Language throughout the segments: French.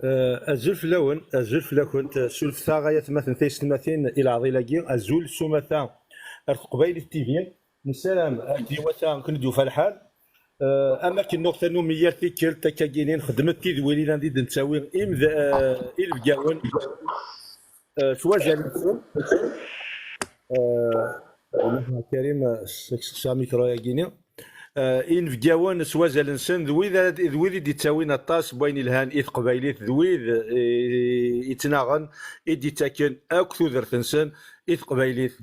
الزول فلاون الزول فلاكون سولفتا غاية مثلا تيستماتين إلى عضيلاكي الزول سومتا قبيل التيفي نسلام ديوتا كندو في الحال اماكن نقطه نوميه تيكل تكاكينين خدمت تيدويلي لاندي دنتاوي ام الفكاون شوا جالسون كريم سامي كرويا إن فكاون سوازا لنسن ذويذ دي تاوين الطاس بوين الهان إذ قبايليت ذويذ يتناغن إدي تاكن أكثو ذرثنسن إذ قبايليت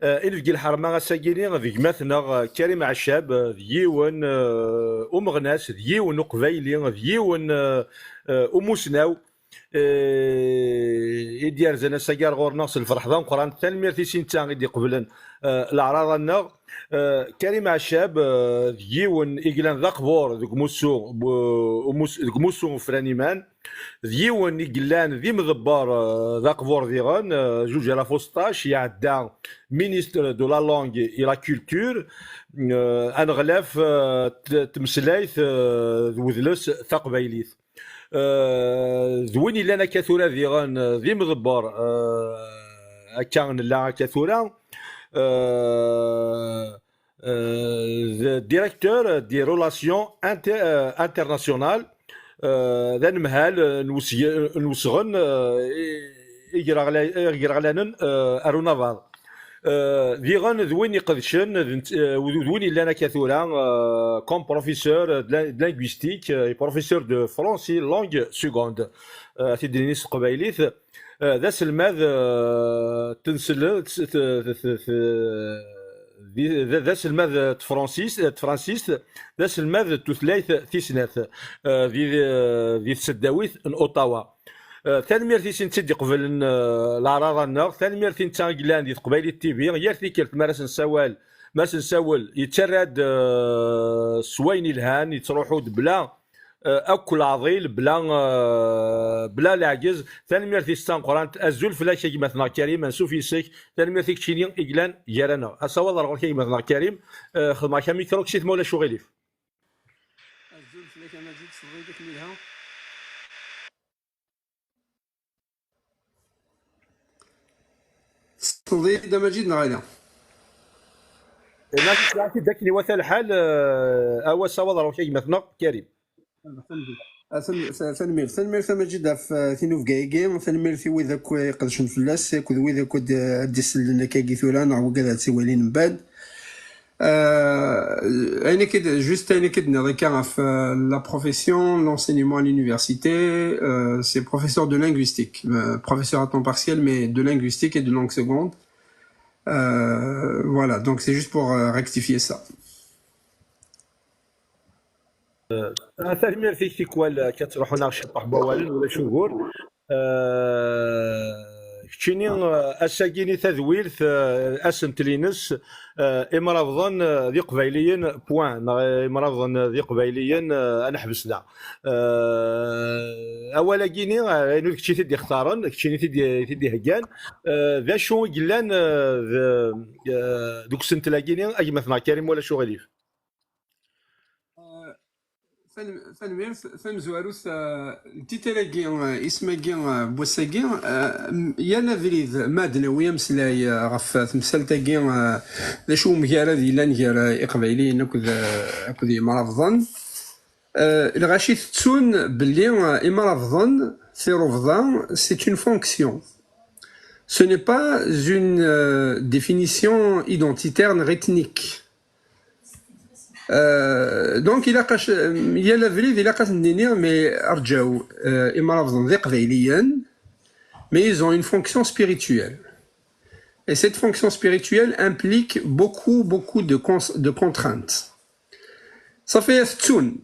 إن فكي الحرمة غساكيني ذي مثنا كريم عشاب ذيون أمغناس ذيون قبايلي ذيون أموسناو إديار زنا ساكار غور ناقص الفرح ذا قران تنمير في سنتان غيدي قبلا الأعراض النغ كريم عشاب ديون إجلان ذا قبور ذوك موسو فرانيمان ديون إجلان ذي مضبار ذا قبور ذيغان جوج على فوسطاش يعدا مينيستر دو لا لونغ إي لا كولتور أنغلاف تمسلايث ذوذلس ثقبايليث ذوين لنا كثورة ذيغان ذي مضبار كان لا كثورة ديريكتور دي رولاسيون انترناسيونال ذا نمهال نوسغن يغرغلانن ارونافال ذيغان ذوين يقدشن ذوين لنا كثورة كوم بروفيسور لانغويستيك بروفيسور دو فرونسي لونغ سيكوند تدرينيس قبايليث ذا سلماذ تنسل ذا سلماذ تفرانسيس ذا سلماذ تثليث ثيسناث ذي تسداويث ان اوتاوا ثاني ميرتي سنتي قبل الأعراض النار ثاني ميرتي تانجلان دي قبيل التيفي غير ثيكلت مارس نساول يتراد سوين الهان يتروحوا بلا اكل عضيل بلا العجز ثاني ميرتي ستان قران الزول فلا شي مثلا كريم نسوف يسك ثاني ميرتي كشيني اجلان يرانا اصوض راه كي مثلا كريم خدمه كميكرو كشيت مولا شو غيليف الزول فلا كما جيت صغيرك منها تنظيف دا مجيد نغاينا ما في ذاك وثال الحال او صوض راه شي مثلا كريم ثانمير ثما جدا في ثينوف كايكي ثانمير في وذاك يقدشون فلاس كود وذاك كود ديسلنا كايكي ثوران او كذا تسوالين من بعد انا كده جوست انا كده نريكا في لا بروفيسيون l'enseignement à l'université c'est professeur de linguistique professeur à temps partiel mais de linguistique et de langue seconde voilà donc c'est juste pour rectifier ça ثاني في تيكوال كتروحوا ناقش بوالن ولا شهور كتشيني اساكيني تذويل اسنتلينس امرافضن ذي قبايليين بوان امرافضن ذي قبايليين انا حبسنا اولا كيني انو كتشي تدي اختارن كتشيني تدي هكان ذا شو قلان دوك سنتلاكيني اي مثلا كريم ولا شو غليف فن زواروس تيتلاكي اسماكي بوساكي يانا فريد مادنا ويمسلاي غف تمثالتاكي ذا شو مكارا ذي لان كارا اقبايليين اكو مرافضن الغاشي تسون بلي مرافضن ثيروفضان سي اون فونكسيون ce n'est pas une définition identitaire ethnique. دونك يا لافريد الا قاس نديني مي رجاو امرافضن ذي قبايليا mais ils ont une fonction spirituelle et cette fonction spirituelle implique beaucoup de contraintes صافي اثتون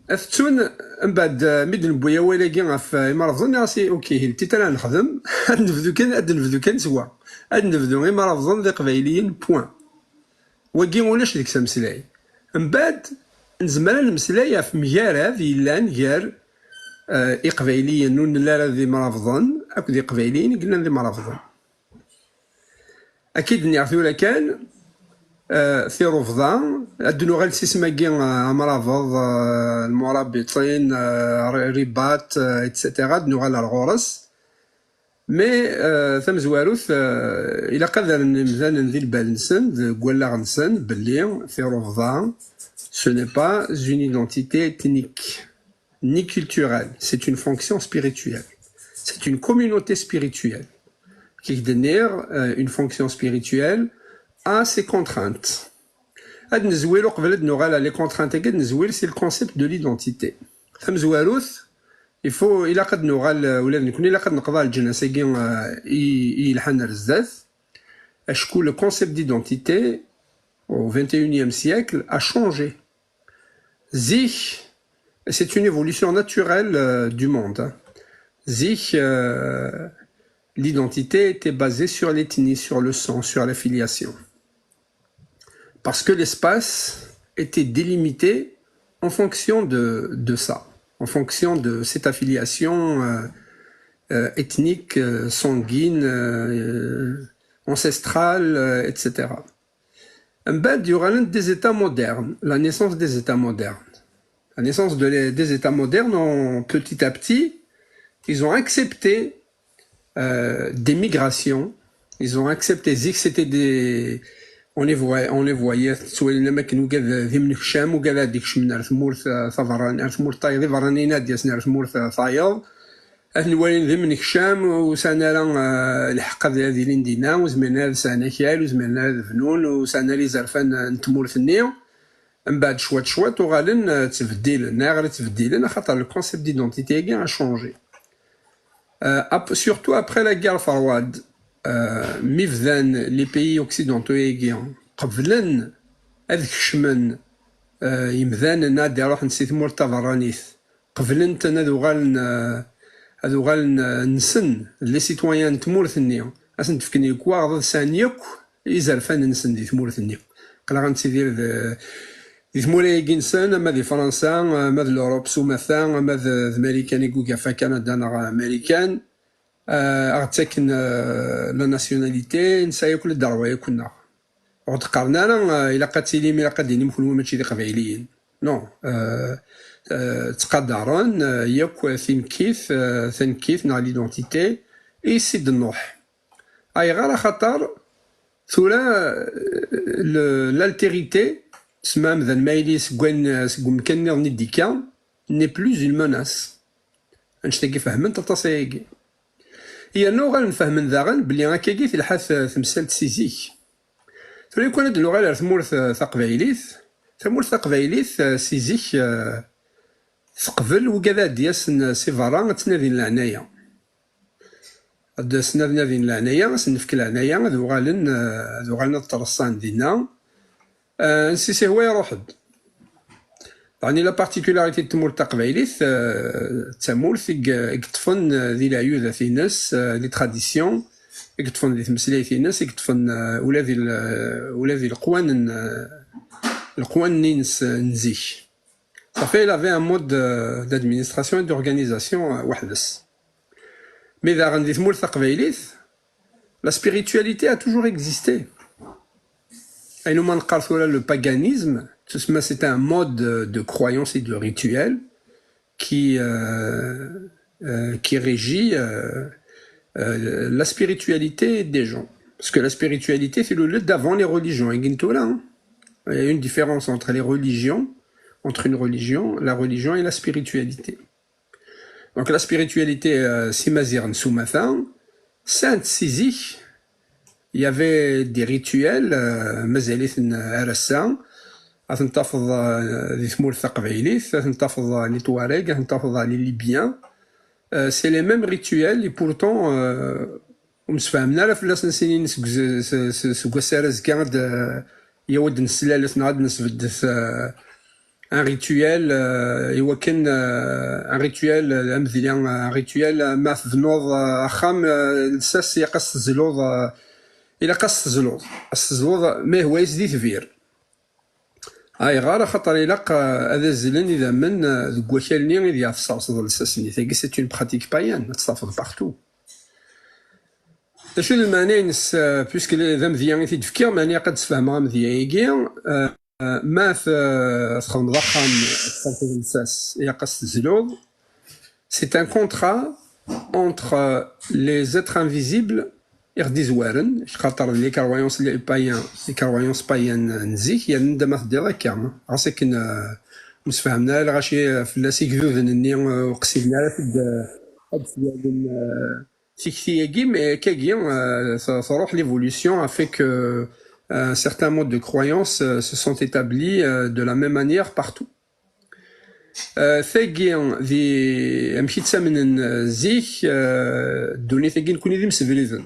من بعد مدن بويا ولاكي في امرافضن سي اوكي هلتي انا نخدم نبدو كان سوا نبدو امرافضن ذي قبايليين بوان وكي ولاش ديك سمسلاي من بعد نزمر المسلاية في مجارة ذي لان غير إقبايليين نون لا ذي مرافضن أكو ذي قبايليين قلنا ذي مرافضن أكيد نعرفو كان في رفضان أدنو غير سيسماكي مرافض المرابطين رباط إتسيتيرا أدنو غير الغرس مي ثم زواروث إلا قدر نمزان ذي البالنسن قولا غنسن بلي في رفضان ce n'est pas une identité ethnique ni culturelle, c'est une fonction spirituelle. C'est une communauté spirituelle qui génère une fonction spirituelle à ses contraintes. Les contraintes, c'est le concept de l'identité. Il faut, il a قد نوغال ولا نكون إلا قد نقضى الجناسيكي يلحن الزاف أشكو le concept d'identité au XXIe siècle a changé. Zich, c'est une évolution naturelle du monde. Zich, l'identité était basée sur l'ethnie, sur le sang, sur l'affiliation. Parce que l'espace était délimité en fonction de ça, en fonction de cette affiliation ethnique, sanguine, ancestrale, etc. Il y aura des États modernes, la naissance des États modernes. La naissance des États modernes, petit à petit, ils ont accepté des migrations, ils ont accepté que c'était des... On les voyait, soit les mecs qui nous gavaient des mncham ou gavaient des chemins, نوالين ذي من كشام وسانا لا الحق هذه اللي ندينا وزمنا سانا كيال وزمنا فنون وسانا لي زرفان نتمول في النية من بعد شوات وغالن تبديل غير تبديل خاطر le concept d'identité a changé surtout après la guerre froide ميفذان les pays occidentaux قبلن هذاك الشمن يمذان نادي روح نسيتمور تافرانيث قبلن تنادو هذو نسن لي سيتويان تمورثني اسن تفكني كوا غض سانيك يزرفان نسن دي تمورثني قلا غنتسيدير دي تموري كينسان اما دي فرنسا اما دي لوروب سومثا اما دي امريكان كوكا فا كندا نا امريكان اغتاكن لا ناسيوناليتي نسايا كل الدرويه كنا وتقارنا الا قاتيلي مي قاديني مكونوا ماشي دي قبايليين نو تقدرون ياك ثنكيف نا ليدونتيتي اي سيد النوح اي غير خاطر ثورا l'altérité تسمى مثلا مايليس كوان مكان نديكا ني بلوز اون موناس انشتاكي فهمت تصايقي هي نو غير نفهم ذاغن بلي هكاكي في الحث تمثال تسيزيك ثورا يكون هاد اللغه غير ثمورث ثقبايليث سيزيك ثقبل وكذا دياسن سيفارا تنادي العناية هاد سنادي العناية سنفك العناية ذو غالن الطرسان دينا نسيسي هو يروحد يعني لا بارتيكولاريتي تمور تقبايليث تمورث يقطفن ذي العيوذة في ناس لي تراديسيون يقطفن ذي تمسلي في ناس يقطفن ولا ذي القوان نينس نزيح صافي il avait un mode d'administration et d'organisation وحدس mais إذا غندي تمور تقبايليث la spiritualité a toujours existé أينما نقال ثورا le paganisme c'est un mode de croyance et de rituel qui régit la spiritualité des gens parce que la spiritualité c'est le lieu d'avant les religions et il y a une différence entre les religions, la religion et la spiritualité. Donc la spiritualité, Simazir Nsoumafan, Sainte Sizik, il y avait des rituels, Mazalith Arassan, Atentafod les Tmour Thaqbailith, Atentafod les Touaregs, Atentafod les Libyens. C'est les mêmes rituels et pourtant, on se fait amener à la flasse Sinin, ce Gossaraz garde. يود نسلالة نعاد نسبدث ان ريتويال يوكن ان ريتويال امثله ان ريتويال ما في نوض اخام الساس يقص الزلوض الى قص الزلوض ما هو يزدي ثفير هاي غار خاطر يلاق هذا الزلن اذا من ذك وكالني اذا يعصص الساسني ثاكي سي اون براتيك بايان تصافد بارتو شو المعنى نس بيسك ذا مذيان يثيد فكير معني قد تفهم مذيان ماث تخدم ضخم الساس يا قص زلوض. C'est un contrat entre les êtres invisibles يغديزوارن خاطر لي كرويونس لي بايان لي كرويونس بايان نزيك يا ندما تدير هكا عساك مسفهمنا لا غاشي فلاسي كذوذنني وقسمنا في Tixi mais Kegin, l'évolution a fait que certains modes de croyance se sont établis de la même manière partout. Thegin, the Mchitsaminen Zich, donné Thegin Kunidim Civilizen.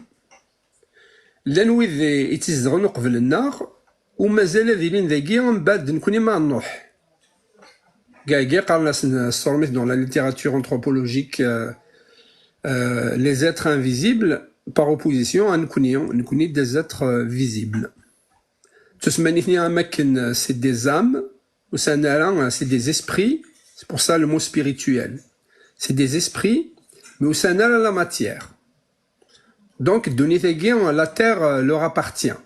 L'enouï de Itis Dronok Velenar, ou Mazele Vilin Thegin, Bad Nkunima Noh. Gaïgé, Karlas Stormit dans la littérature anthropologique. Les êtres invisibles par opposition à Nkuni des êtres visibles. C'est des âmes, c'est des esprits, c'est pour ça le mot spirituel. C'est des esprits, mais au sein de la matière. Donc, la terre leur appartient.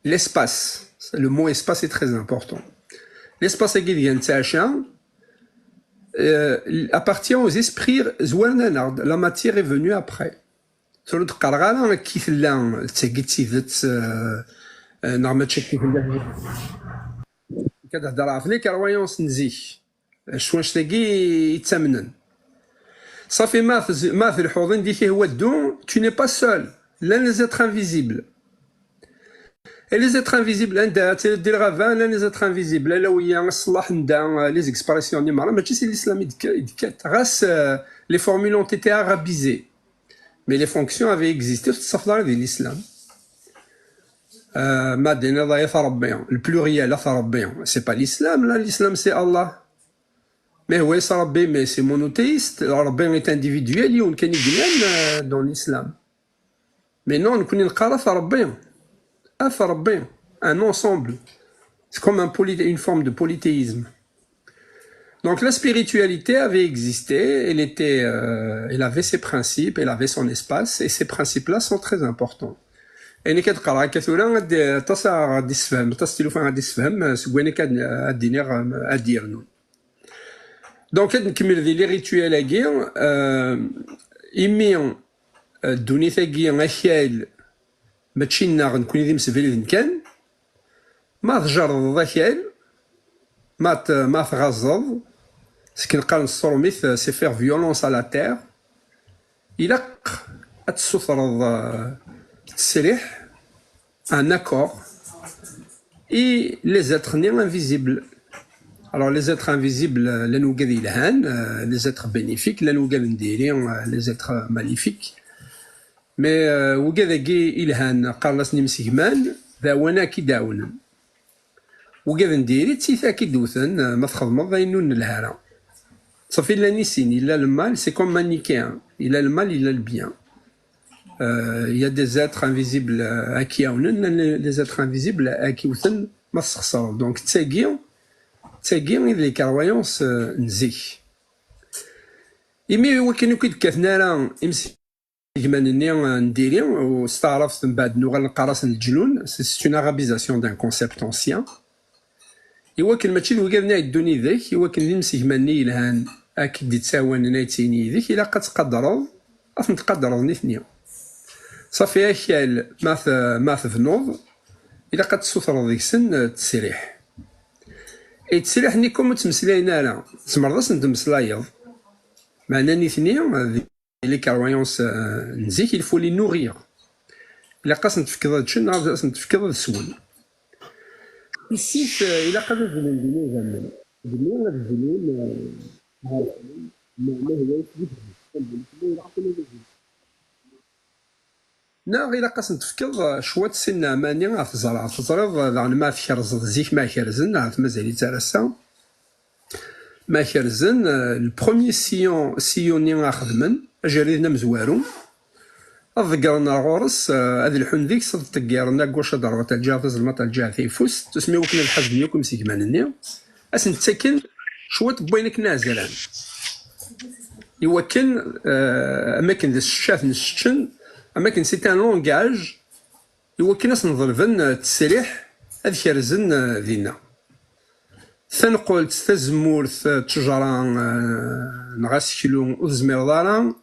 L'espace, le mot espace est très important. L'espace appartient aux esprits Zouananard. La matière est venue après. Sur le Kargala, qui fait l'un, c'est Gitzivet, Narmatchek, Kadadara, les Karwayans Nzi, Chouachdegi, Itzamnen. Ça fait math le Houdin dit tu n'es pas seul. L'un des êtres invisibles. Et les êtres invisibles, les êtres invisibles, là où il y a un salah dans les expressions du Maram, c'est l'islam, les formules ont été arabisées. Mais les fonctions avaient existé, sauf dans l'islam. Le pluriel, c'est pas l'islam, là, l'islam c'est Allah. Mais oui, mais c'est monothéiste. Rabbi est individuel, il y a dans l'islam. Mais non, on connaît le Qaraf Rabbi. Un ensemble. C'est comme une forme de polythéisme. Donc la spiritualité avait existé, elle avait ses principes, elle avait son espace, et ces principes-là sont très importants. Et nous avons donc les rituels à guerre, ils ont donné à guerre ماشي النار نكون ذي مسفلين كان ما تجرد ذاكيل ما تغزض سكن قال الصرميث سي فير فيولونس على تير إلاق تسفرض التسريح ان accord et les êtres invisibles. Alors les êtres invisibles là nous قاعد يلهان les êtres bénéfiques là nous قاعد نديرين les êtres maléfiques. Mais وكذاكي إلهان قارلسني مسيجمان ذاونا كي داونا وكذا نديري تسيثا كي دوثن ما تخدمض ضاينون الهارة صافي لا نيسين إلا المال سي كوم مانيكيان إلا المال إلا البيان y a des êtres invisibles à qui les êtres invisibles à qui وثن ما تخسر donc تساقي les croyances نزيك إمي هو كانوا كيتكاثنا راه إمسي c'est une arabisation d'un concept ancien. Et ouais, qu'il m'a-t-il وقالنا يدوني ذاك هو كان يمسك مني لهان أكيد تساوان نايتيني ذاك إلا قد تقدروا أصلا تقدروا الاثنين صافي أكيال ما تفنوض إلا قد تسوثر ذيك سن تسريح أي تسريح نيكم تمسلاينا لا تمرض نتمسلايض معنا الاثنين les croyances نزيك il faut les nourrir إلا قاس نتفكر هاد الشيء نعرف نتفكر هاد السول ici إلا قد نزلين زمان زمان هاد الزلين نعم إلا قاس نتفكر شوات سنة مانيا تزرد يعني ما تكرز زيك ما كرزن عرفت مازال يترسى ما كرزن البروميي سيوني خدمن أجرينا مزوارو أذكرنا غورس هذه الحون ذيك صد تقيرنا قوش ضربة الجهة تزلمة الجهة ثيفوس تسمي وكنا الحزب يوكم سيكمانني أسن تسكن شوات بوينك نازلان يوكن أماكن ذي الشاف نشتشن أما سيتي ان لونغاج إوا كي ناس نضربن التسريح هاد كرزن دينا ثنقلت تزمورت تشجرة نغاسكلو وزمير دارا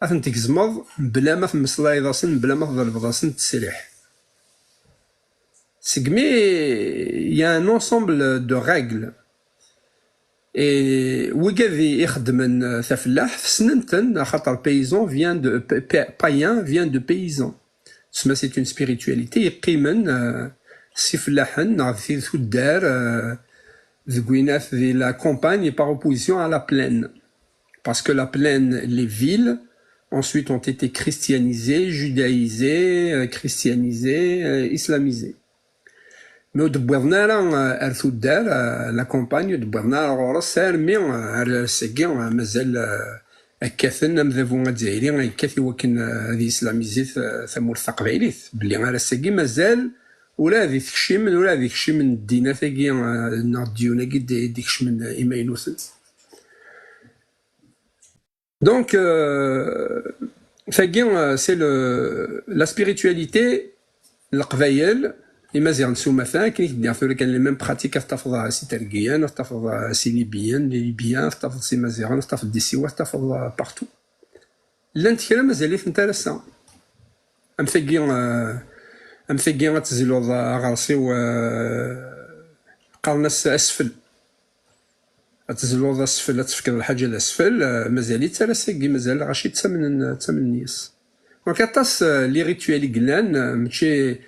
أثن تكزمض بلا ما تمسلاي داسن بلا ما تضرب داسن التسريح سكمي يا ان انسومبل دو ريغل وكذي يخدم ثفلاح في سننتن خاطر بيزون فيان دو بايان فيان دو بيزون تسمى سي اون سبيريتواليتي يقيمن سي فلاحن في الدار ذكوينات في لا كومباgne par opposition à la plaine parce que la plaine les villes ensuite ont été christianisées judaïsées christianisées islamisées مي دبرنا راه ارثو الدار لا كومباني دبرنا راه سار مي ساكي مازال هكاثن مذابو الجزائري هكاثي وكن هذه اسلاميزيت ثمور التقبيليت بلي راه ساكي مازال ولا هذه تكشي من ولا هذه تكشي من الدينا ثاكي ناضيونا كي ديكش من ايماينوثن دونك ثاكي سي لا سبيريتواليتي القبايل إمازيغ نسو مثلا كاين كدير ثوري كان لي ميم براتيك تحفظ سي تركيان تحفظ سي ليبيان لي ليبيان تحفظ سي مازيغان تحفظ دي سيوا تحفظ بارتو لانت كرا مازال يتنترسا امثاكي غتزيلو غارسي و قالناس اسفل غتزيلو اسفل تفكر الحاجه الاسفل مازال يترسا مازال غاشي تمن النيس دونك عطاس لي ريتوالي كلان ماشي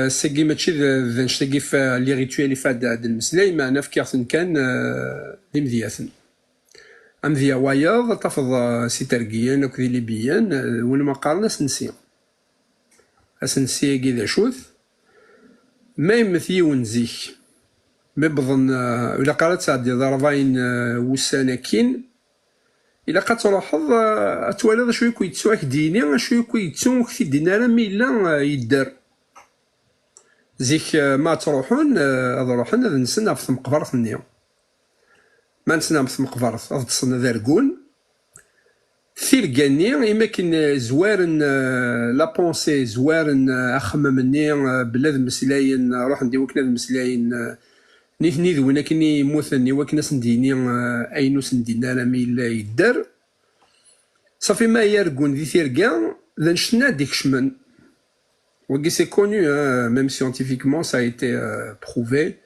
ساكي ماشي ذنشتاكي في لي ريتوالي فاد المسلاي معنا في كيرثن كان دي مذياثن مذيا وايض تفض سي تركيان وكذي ليبيان وين ما قالنا سنسي اسنسي كي ذا شوث ما يمثي ونزيك ما بظن ولا قالت سعدي ضربين وسانكين إلا قد تلاحظ أتوالد شويه كيتسواك ديني شويه كيتسو كثي دينا راه ميلا يدار زيك ما تروحون روحون هذا نسنا في مقبرة النيو ما نسنا في مقبرة هذا تصنا ذاركون ثيركاني إما كاين زوارن لا بونسي زوارن أخممني بلاد مسلاين روح ندير وكنا مسلاين نيثني ذوينا كني موثني وكنا سنديني أينو سندينا راه ميلا يدار صافي ما يركون ذي ثيركان ذا نشنا ديك شمن Oui, c'est connu, hein, même scientifiquement, ça a été prouvé.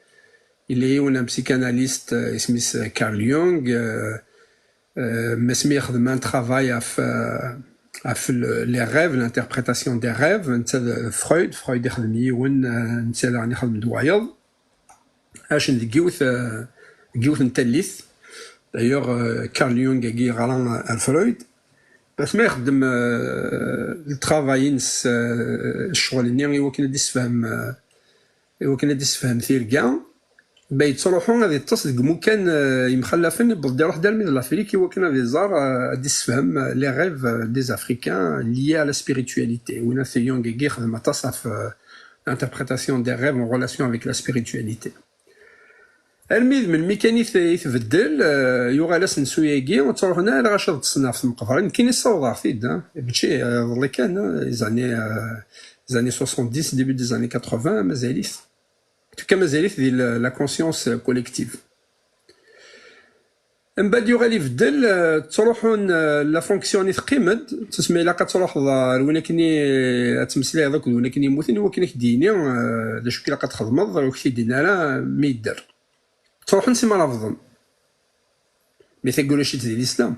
Il est un psychanalyste, Smith Carl Jung, mais il travaille à faire les rêves, l'interprétation des rêves. Freud يخدم يون نتسال راني خدم دوايض اش جيوث نتليث d'ailleurs Carl Jung كي غالان الفرويد بس ما يخدم الترافاينس الشغل اللي هو كنا ديسفهم ثيركا باي تروحون غادي تصل مكان يمخلفن بدي يروح دار من الافريكي هو كنا دي زار ديسفهم لي ريف دي افريكان ليي على سبيريتواليتي وين ثيونغ كي خدم تصف l'interprétation des rêves en relation avec la spiritualité. الميد من الميكانيك يتبدل يوغال سنسوياكي وتروح هنا غاشا تصناف في المقبره كاين الصوض فيد ماشي اللي كان زاني 70 ديبي دي زاني 80 مازاليث توكا مازاليث ديال لا كونسيونس كوليكتيف من بعد يوغال يبدل تروحون لا فونكسيوني تقيمد تسمى الا كتروح وين كني تمسلي هذاك وين كني يموتني هو كاين ديني دا شو كي كتخدمض وكي دينا راه ما يدار تروح نسمى لافظن مي تقول شي ديال الاسلام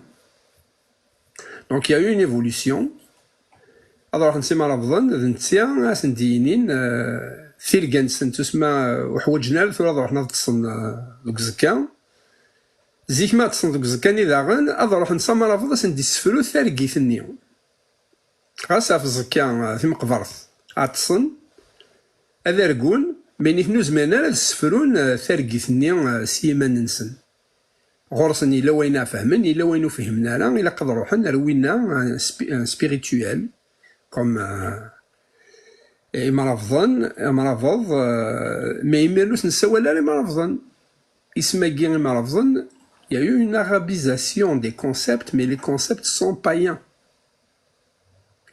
دونك يا اون ايفولوسيون اروح نسمى لافظن نتيا سندينين ثيركان تسمى وحوجنا ثورة روحنا تصن دوك زكا زيك ما تصن دوك زكا ني داغن اروح نسمى لافظن سندي سفلو ثاركيت النيو غاسا في زكا في مقبرث اتصن هذا ركون بين اثنو زمانا راه السفرون ثاركيثني سيما ننسن غرسن الا وين فهمن الا وين فهمنا راه الا قد روحنا روينا سبيريتوال كوم مرافض ما يمالوس نسوى لا مرافضن اسما كي مرافضن il y a eu une arabisation des concepts mais les concepts sont païens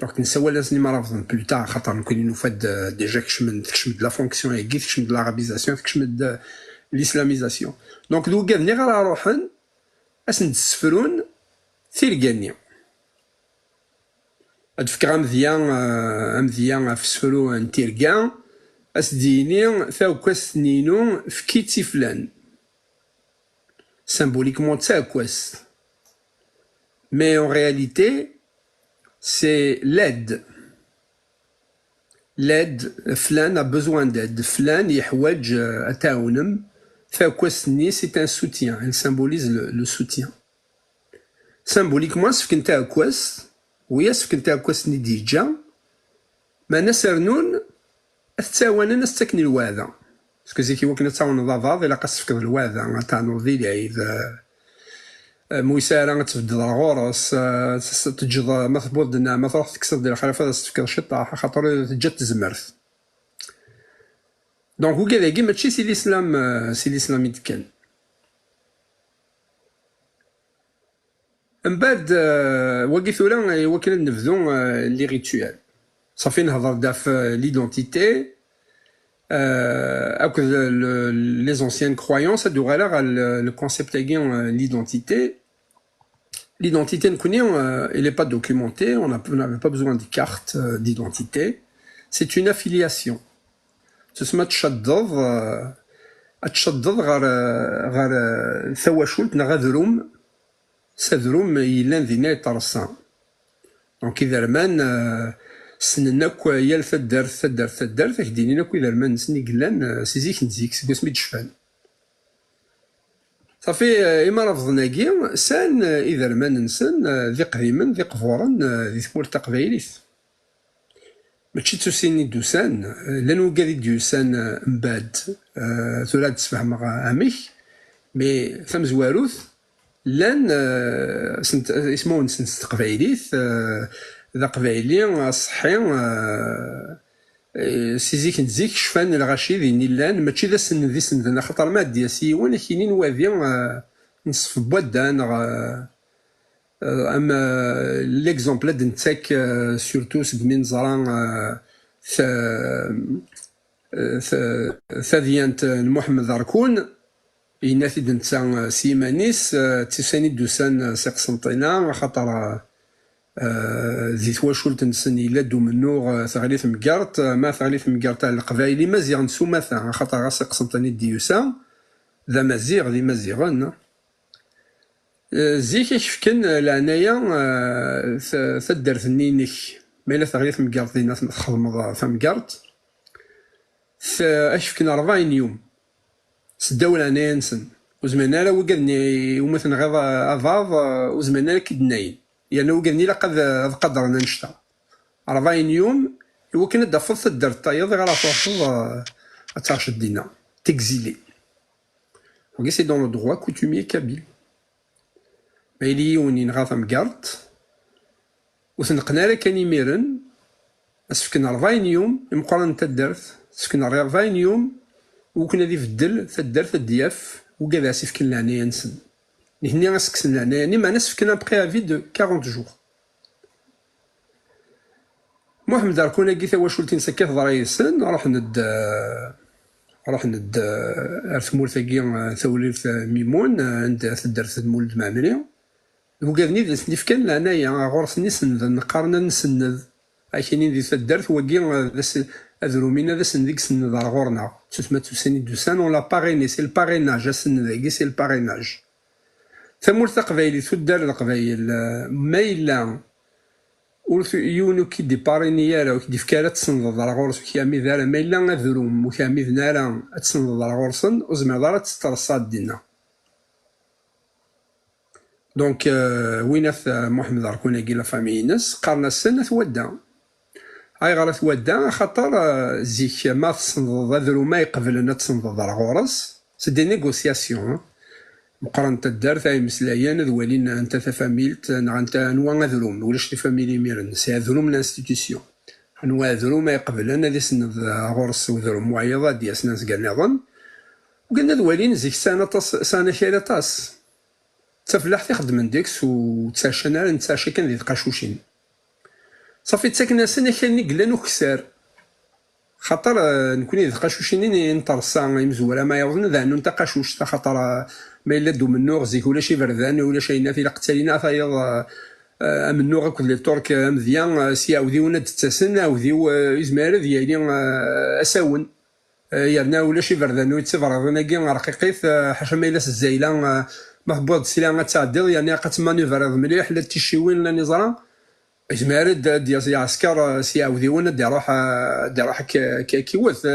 دونك نسوا لازم ما رافضن بلوتار خاطر نكون نفاد ديجا كشمد لا فونكسيون ايكي كشمد لارابيزاسيون كشمد الاسلاميزاسيون دونك دو كادني غير روحن اسن تسفرون ثيركاني هاد فكرة مزيان في السفرو نتيركان اسديني ثاوكاس نينو فكيتي فلان symboliquement تاكواس mais en réalité c'est l'aide فلان a besoin d'aide فلان يحوج تعاونم ثاوكاس ني c'est un soutien elle symbolise le soutien symboliquement سفكن تاكواس ويا سفكن تاكواس ني ديجا ما نسرنون التاوانا نستكني الواذا باسكو زي كيما كنا تاون ضافاض الا قصفك الواذا تاع ذي العيد مويسارا تبدل الغورس تجد ما تبود ما تروح تكسر ديال الخلافه تفكر الشطاح خاطر جات تزمرت دونك هو كذا ماشي سي الاسلام يتكلم من بعد واقي ثورا وكنا نبذو لي ريتوال صافي نهضر دا في ليدونتيتي avec les anciennes croyances de le concept l'identité elle n'est pas documentée, on n'avait pas besoin de carte d'identité, c'est une affiliation تسمى تشضض غير ثواشولت غذروم سذروم يلان ذينا يطرسان دونك إذا رمان سنناك يال ثدار كدينينا كو إذا رمان سني قلان سيزيك نزيك سكوس ميد شفان صافي إما رفضناكي سان إذا رمان نسن ذي قديما ذي قفورا ذي ثمور تقبايليت ماشي توسيني دوسان لانو قادي دوسان مباد ثورا تسفهم عميك مي ثم زواروث لان سنت اسمو نسن تقبايليت ذا قبايلي صحي سيزيك نزيك شفان الغاشي ذيني لان ماشي ذا سن ذي سن خاطر ما ديا سيوان كاينين وادي نصف بوادان اما ليكزومبل هاد نتاك سورتو سكمين زران ثاديانت محمد ركون يناثي دنتا سيمانيس تساني دوسان سي قسنطينه خاطر ذي تواشولت نسن إلا دو منو ثغليث مكارت ما ثغليث مكارت القبايلي مزيغ نسو مثلا خاطر غاسي قسنطيني ديوسا ذا مزيغ ذي مزيغن زيك يشفكن العناية ثدرت نينك ما إلا ثغليث مكارت دينا تخدم ثمكارت أشفكن 40 يوم سداو العناية نسن وزمانا لا وقدني ومثلا غير أضاض وزمانا كدناين يعني وقدني لقد قدر نشتا 40 يوم وكنا دافض تدر الطايض غير تحفظ أتعرش الدينا تكزيلي وكي سي دون لو دروا كوتومي كابيل ما يلي يوني نغاث مكارت وثنقنا لك كان يميرن أسفكنا 40 يوم مقارنة تدرت سفكنا 40 يوم وكنا ذي فدل تدرت الدياف وكذا سفكن العناية نسن هني غاسكسن العناية ني معنا سفكنا بقيافي دو 40 جور محمد ركونا كي ثواشولتين سكات ضرايسن راح ند ارثمول ثقي ثوليف ميمون عند تدرت مولد معمري وكذني ذي سنفكن العناية غورسني سند نقارنا نسند عايشين ذي تدرت وكي أذرومينا ذا سنديك سند غورنا تسمى تسني دوسان ولا باريني سي الباريناج سند ذاكي سي الباريناج ثمور تقبايلي تدار القبايل ما إلا يونو كي دي بارينيالا وكي دي فكالة تسنض على غورس وكيامي ذالا ما إلا ذروم وكيامي ذنالا تسنض على غورسن وزمع دارا تسترصاد دينا دونك ويناث محمد ركونا كيلا فامي ناس قارنا السنة ثودا هاي غالا ثودا خاطر زيك ما تسنض ذرو ما يقبل أن تسنض على غورس سي دي نيغوسياسيون مقارنة الدار تاع مسلايان ذوالين انت فاميلت انت انواع ذروم ولاش في فاميلي ميرن سي ذروم لانستيتيسيون انواع ذروم ما يقبلنا ذي سن غرس وذروم معيضه ديال سناس كاع نظن وقلنا ذوالين زيك سنه شايله طاس تفلاح تخدم ديكس وتساشنا نتساشا كان ذي قاشوشين صافي تساكن سنة كان قلان وكسار خاطر نكوني ذا قاشوشين نطرسا مزوره ما يظن ذا انو انت قاشوش خاطر ما الا دو منو غزيك ولا شي بردان ولا شي نافي قتالينا فايض منو غاك لي تورك مزيان سي عاوديونا تتسن عاوديو يزمار ديالي اساون يرنا ولا شي بردان ويتفرضنا كي رقيقيت حاشا ما الا الزايله ما بود سيلا تعدل يعني قات مانيفر مليح لا تيشيوين لا نزرا إجمالي ديال عسكر سيعاوديونا دي روح كيوث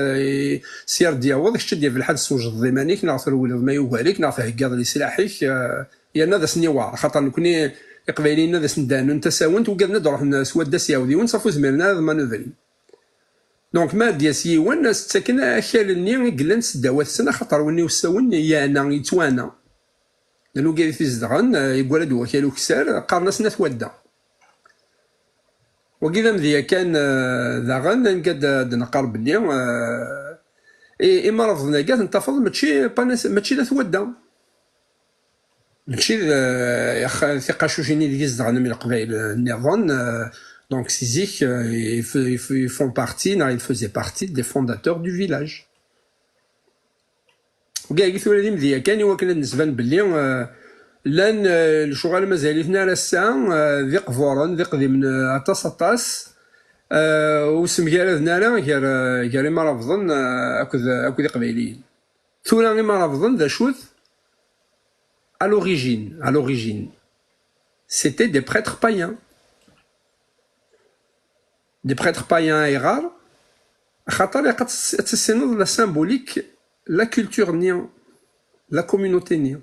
سير دياوض شتي في الحد سوج الضمانيك نعرف الولد ما يواليك نعرف هكاض لي سلاحيك يانا ذا سنيوار خاطر نكوني قبايلين ذا سندان انت ساونت وقادنا نروح نسود سيعاوديون صافو زميلنا ما نوفري دونك ما ديال سيوان ساكن خالني قلنا نسداوات السنه خاطر وني وساون يانا يتوانا لانه قال في زدغن يقول هذا هو كالو كسار قارنا سنه تودا وكذا مذيا كان ذاغن نقاد نقرب لي إما رفضنا كاع نتفض ماشي لا تودا ماشي ثقة شوشيني اللي يزدغن من القبائل النظام دونك سيزيك ils font partie ils faisaient partie des fondateurs du village وكاع قلت ولادي مذيا كان وكان نسبان بلي لان الشغل مازال فينا على الساعه ذي قفورن ذي قديم اطاس وسمكار ذنا كار ما رافضن اكو قبايليين ثورا ما رافضن ذا شوث à l'origine c'était des prêtres païens رار خاطر تسينوض لا سامبوليك لا كولتور نيا لا كوميونيتي نيا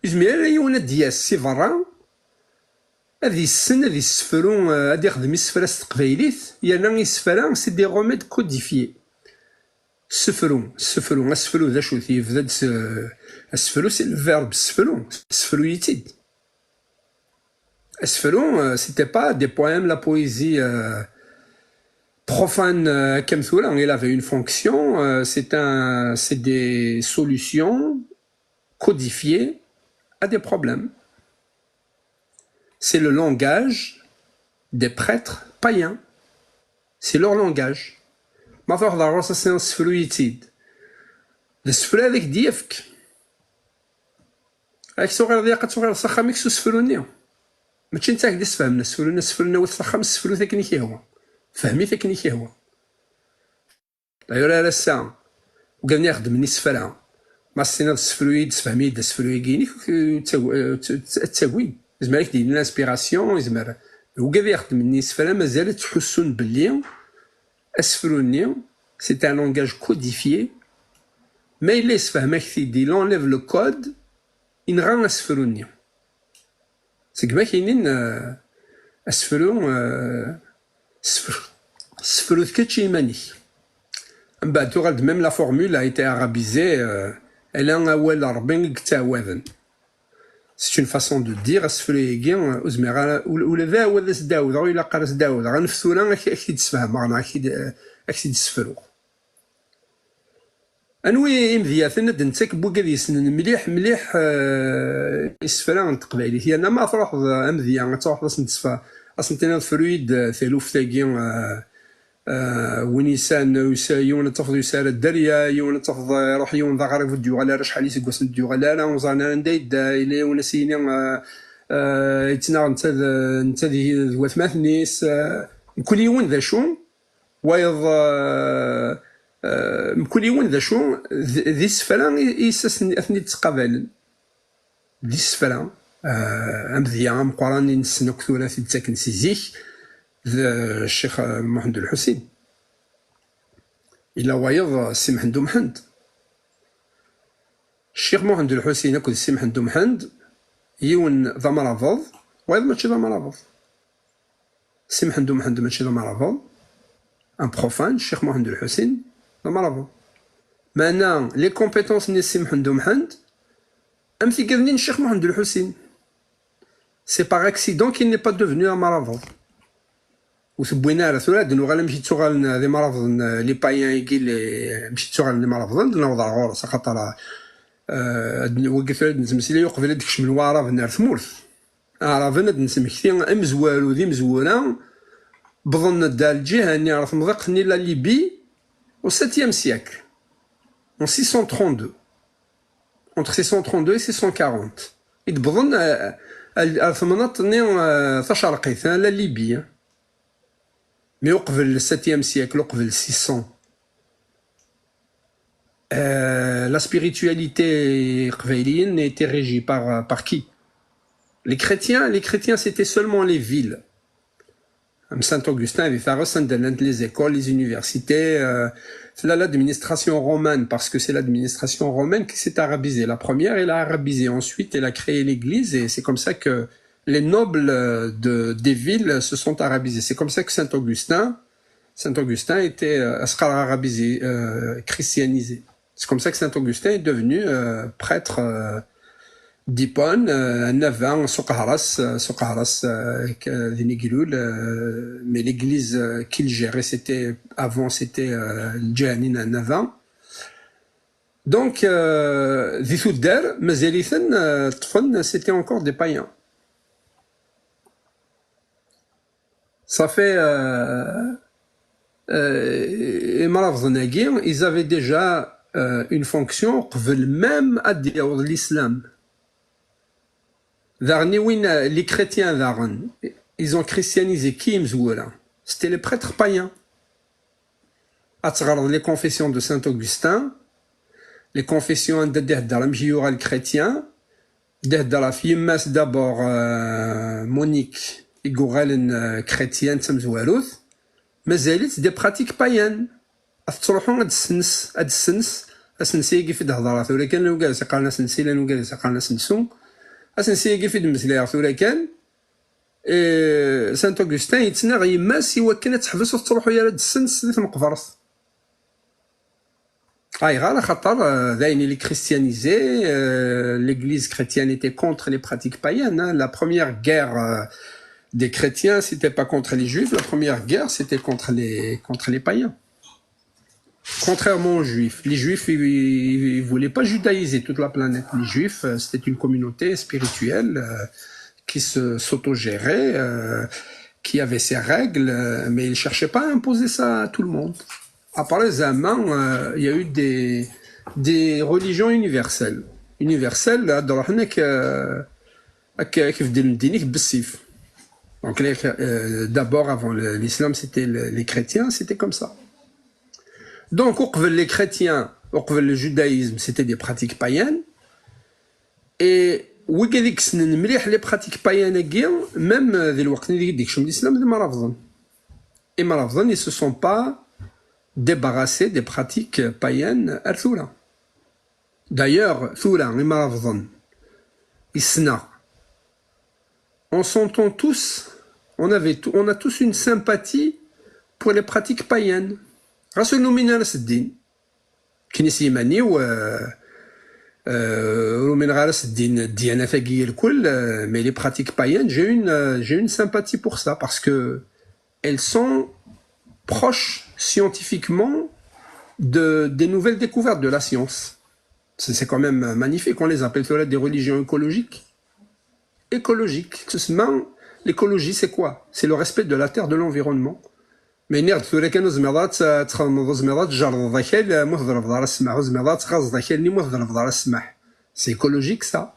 يزمير يونا دياس سي فرا هذه السن هذه السفرون هذه يخدم السفرة تقبايليت يانا يسفرا سي دي روميد كوديفيي السفرون ذا شو يبدا السفرو سي الفيرب السفرو يتيد السفرون سيتي با دي بويم لا بويزي profane comme cela, il avait une fonction, c'est des solutions codifiées à des problèmes. C'est le langage des prêtres païens. C'est leur langage. Ma foi, ça c'est un sfruitide. Le sfru avec diefk. Avec son regard, quand on regarde ça, comme ça, sfrunia. Mais tu n'as pas de sfru, sfrunia ou ça, sfru technique هو. فهمي تكنيكي هو داير على الساعه وقال يخدم نيس فرع ما السيناد السفرويد تفهمي دا السفرويكيني التاوين زعما دير الانسبيراسيون زعما وقال يخدم نيس فرع مازال تحسون باللي السفروني سي ان لونغاج كوديفيي ما الا يسفهمك سيدي لونليف لو كود ينغا السفروني سي كما كاينين السفرون Sfrut Ketchimani. Bah, tu regardes, même la formule a été arabisée. Elle a un awel arbeng ktawaden. C'est une façon de dire Sfruigien, ou le ver ou le sdaoud, ou la qaras daoud. Ran fsouran, akid sfaham, akid sfrou. أنوي إمذياثنا دنتك بوكادي سنن مليح إسفران تقبايلي هي أنا ما تروح أمذيا تروح تسفى أصلا فرويد ثلوف تاقين ونيسان يون تفض يسار الدريا يون تفض روح يون ذا غريب الديو غالا رش حاليس قوس الديو غالا لا وزانا ندايد إلي ونسيني يتنا نتا ذي ذوات ماثنيس كل يوم ذا شو وايض كل يوم ذا شو ذي السفران يساسن أثني تقابل ذي السفران أمذيا مقراني نسنو كثورة في التاكن سيزيك الشيخ محمد الحسين إلا وايض السي محمد محمد الشيخ محمد الحسين أكد السي محمد محمد يون ذا مرافض وايض ماشي ذا مرافض السي محمد محمد ماشي ذا مرافض ان بروفان الشيخ محمد الحسين ذا مرافض معنا لي كومبيتونس ني السي محمد محمد أمثي كذنين الشيخ محمد الحسين c'est par accident qu'il n'est pas devenu un marabout. وثبوينا على ثلاث دنو غالا مشيت تغال هذي مرافض لي بايان يقيل مشيت تغال لي مرافض نوضع غورس خاطر وقف نسمسي يقف ديكش من وراء نار ثمورث عرفنا نسمكتي امزوال وذي مزوره بظن دا الجهة اللي راه مضيقني لا ليبي au 7e siècle, en 632, entre 632 et 640. بظن المناطق تشرقيت لا ليبي مي قبل 7e siècle قبل 600. La spiritualité qbailienne était régie par qui? Les chrétiens c'était seulement les villes. Saint Augustin avait fait les écoles, les universités, c'est l'administration romaine, parce que c'est l'administration romaine qui s'est arabisée. La première, elle a arabisé, ensuite elle a créé l'église, et c'est comme ça que les nobles des villes se sont arabisés. C'est comme ça que Saint Augustin était arabisé, christianisé. C'est comme ça que Saint Augustin est devenu prêtre d'Hippone, 9 ans, Soukharas, mais l'église qu'il gérait, c'était le Djahanin à 9 ans. Donc, Zithoudder, Mazalithan, Tfon, c'était encore des païens. Ça fait, ils avaient déjà une fonction, même à dire l'islam. Les chrétiens, ils ont christianisé qui? C'était les prêtres païens. À travers les confessions de Saint Augustin, les confessions de chrétien, d'abord Monique et Gourel chrétienne, mais c'est des pratiques païennes. تروحون هاد السنس اسنسي كيف تهضر ثورا كان لو جالس قالنا سنسي لانو جالس قالنا سنسو اسنسي كيف تمثلي ثورا كان سانت اوغسطين يتسنى غيماس يوكن تحبس وتروحوا يا راد السنس اللي في المقبرص غير خاطر داين لي كريستيانيزي l'église chrétienne était contre les pratiques païennes. La première guerre des chrétiens c'était pas contre les juifs, la première guerre c'était contre les païens. Contrairement aux juifs, les juifs ils voulaient pas judaïser toute la planète. Les juifs c'était une communauté spirituelle qui s'autogérait, qui avait ses règles, mais ils cherchaient pas à imposer ça à tout le monde. À part les amants, il y a eu des religions universelles. Universelles, donc d'abord avant l'islam c'était les chrétiens, c'était comme ça. Donc, les chrétiens, le judaïsme, c'était des pratiques païennes. Et les pratiques païennes, même l'islam, et ils ne se sont pas débarrassés des pratiques païennes à Thoula. D'ailleurs, Thoula, on s'entend tous, on a tous une sympathie pour les pratiques païennes. راسل من راس الدين كنيس يماني ومن راس الدين الديانة ثقيل الكل mais les pratiques païennes j'ai une sympathie pour ça parce que elles sont proches scientifiquement des nouvelles découvertes de la science. C'est quand même magnifique, on les appelle des religions écologiques. L'écologie c'est quoi? C'est le respect de la terre, de l'environnement. Mais نيرد ثورا كانوا زميضات تخمض زميضات جرد ذاكال مثل في دار السماح وزميضات غاز ذاكال ني مثل في دار السماح سي ايكولوجيك سا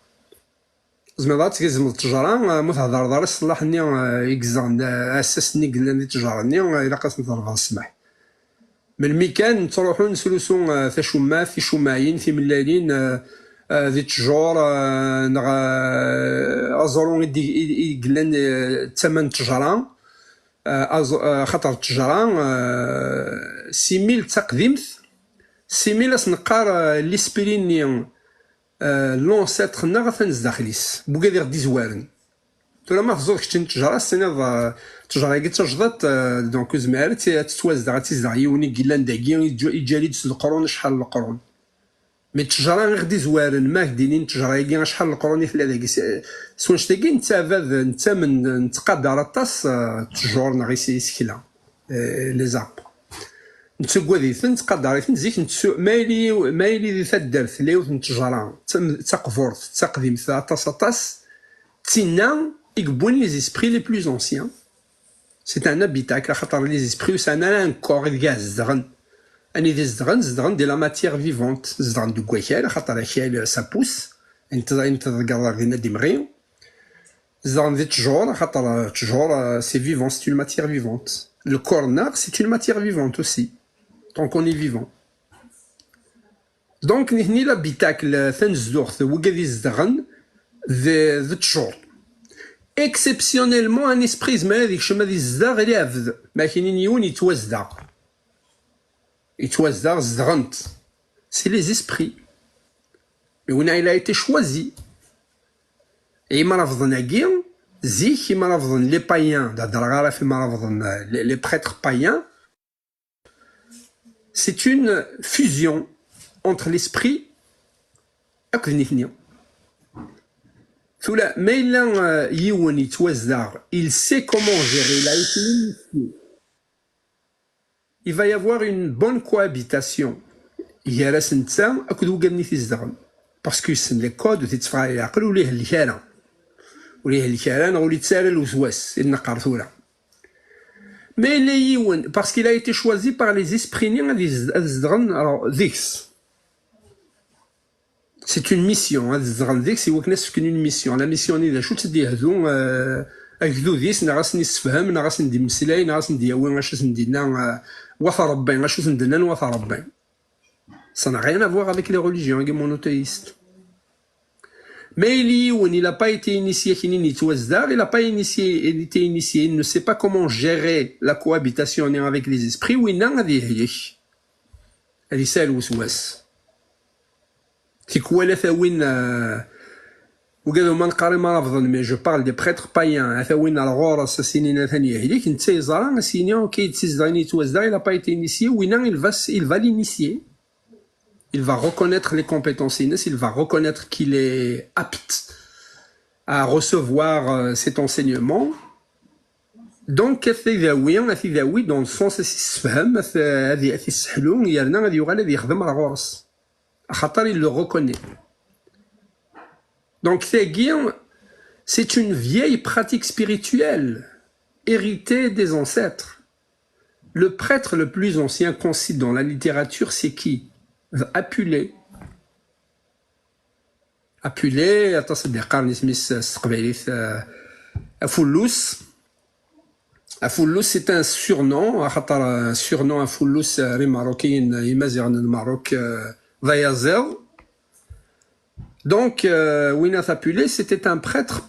زميضات كيزمض التجارة مثل دار الصلاح ني يكزان اساس ني قلنا التجارة ني الى قاس مثل في السماح من الميكان تروحوا نسلسوا في شماع في شماعين في ملالين ذي التجار ازورون قلنا ثمن التجارة خاطر التجرة 6000 تقديمت 6000 اسنقار ليسبريني لونسيتر نا غتنزداخليس بوكادير دي زوارن تولا ما تزور كتشن التجرة السنة التجرة كي تجدت دونك زمارت تتوازد غتزدع يوني قلان داكي يجالي تسد القرون شحال القرون مي التجرة غير دي زوارن ما كدينين التجرة كي شحال القرون في هذاك سونش تاكي نتا من نتقادر الطاس التجور نغي سكلا لي زارب نتسكواديث نتقادر زيك مايلي ذي تدرت ليوت نتجرة تقفورت تقديم طاس تينا يقبون لي زيسبري لي بلوز اونسيان C'est un habitacle, les esprits, c'est un corps, il y a Zdran. Zdran, de la matière vivante. Zdran du Gouéchel, ça pousse. Zdran de Tjor, c'est vivant, c'est une matière vivante. Le corps nar, c'est une matière vivante aussi, tant qu'on est vivant. Donc, ni l'habitacle, de Tjor. Exceptionnellement, un esprit, mais c'est les esprits. Mais où il a été choisi. Et il m'a dit, les païens, les prêtres païens, c'est une fusion entre l'esprit et le mais il sait comment gérer, il a été initié. Il va y avoir une bonne cohabitation. Parce que c'est les codes de mais parce qu'il a été choisi par les esprits. Alors, c'est une mission. C'est une mission. La mission est ça n'a rien à voir avec les religions monothéistes. Mais il n'a pas été initié, il n'a pas été initié, il ne sait pas comment gérer la cohabitation avec les esprits. Mais je parle des prêtres païens. Il n'a pas été initié, il va l'initier. Il va reconnaître les compétences, il va reconnaître qu'il est apte à recevoir cet enseignement. Donc, dans le sens il le reconnaît. Donc, c'est une vieille pratique spirituelle héritée des ancêtres. Le prêtre le plus ancien qu'on cite dans la littérature, c'est qui? Apulé. Apulé, attends, c'est des carnes, Afoulous. Afoulous, c'est un surnom. Un surnom Afoulous, les Marocains, ils mazirent le Maroc, Vayazel. Donc, Winnath Apulé, c'était un prêtre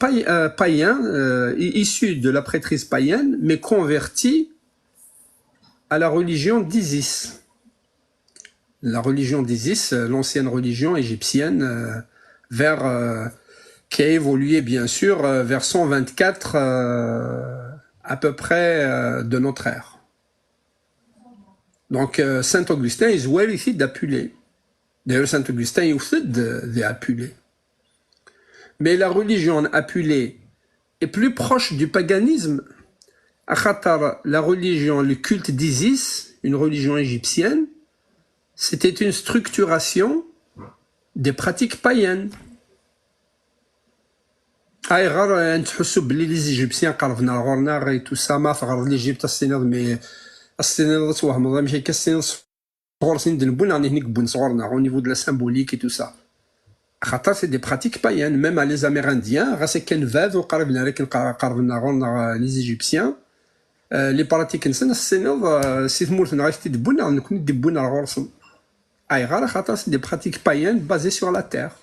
païen, issu de la prêtrise païenne, mais converti à la religion d'Isis. La religion d'Isis, l'ancienne religion égyptienne, qui a évolué bien sûr vers 124 à peu près de notre ère. Donc Saint Augustin est oué ici d'Apulé. D'ailleurs Saint Augustin est aussi d'Apulé. Mais la religion Apulé est plus proche du paganisme. La religion, le culte d'Isis, une religion égyptienne, c'était une structuration des pratiques païennes. Les Égyptiens قربنا et tout ça ما في l'Égypte mais au niveau de la symbolique et tout ça. C'est des pratiques païennes, même à les Amérindiens, les Égyptiens, les pratiques c'est des pratiques païennes basées sur la terre,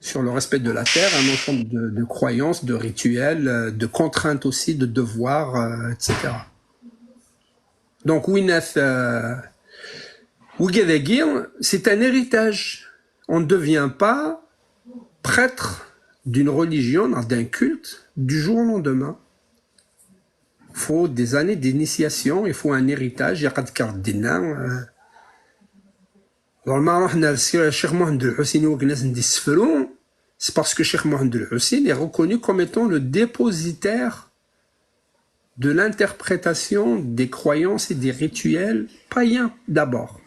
sur le respect de la terre, un ensemble de croyances, de rituels, de contraintes aussi, de devoirs, etc. Donc c'est un héritage. On ne devient pas prêtre d'une religion, d'un culte, du jour au lendemain. Il faut des années d'initiation, il faut un héritage. C'est parce que Cheikh Mohamed El-Hussein est reconnu comme étant le dépositaire de l'interprétation des croyances et des rituels païens d'abord.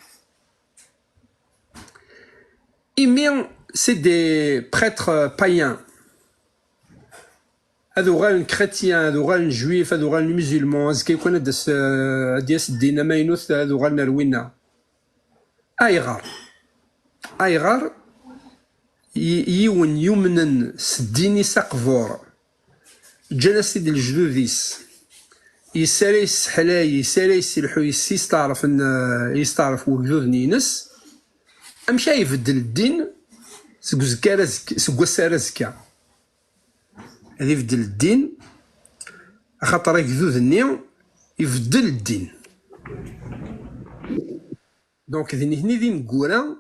C'est des prêtres païens هذو غير chrétien هذو غير juif هذو غير musulman أزكى يكون ديس الدين ماينوث هذو غير نروينا أيغار يون يمنن سديني سقفور جلسي ديال الجدوديس يسالي السحلاي يسالي السلحو يستعرف وجدود نينس أمشي يبدل الدين سكو سارزكا هذا يبدل الدين خاطر جدود النيم يبدل الدين دونك هني ذي نقولها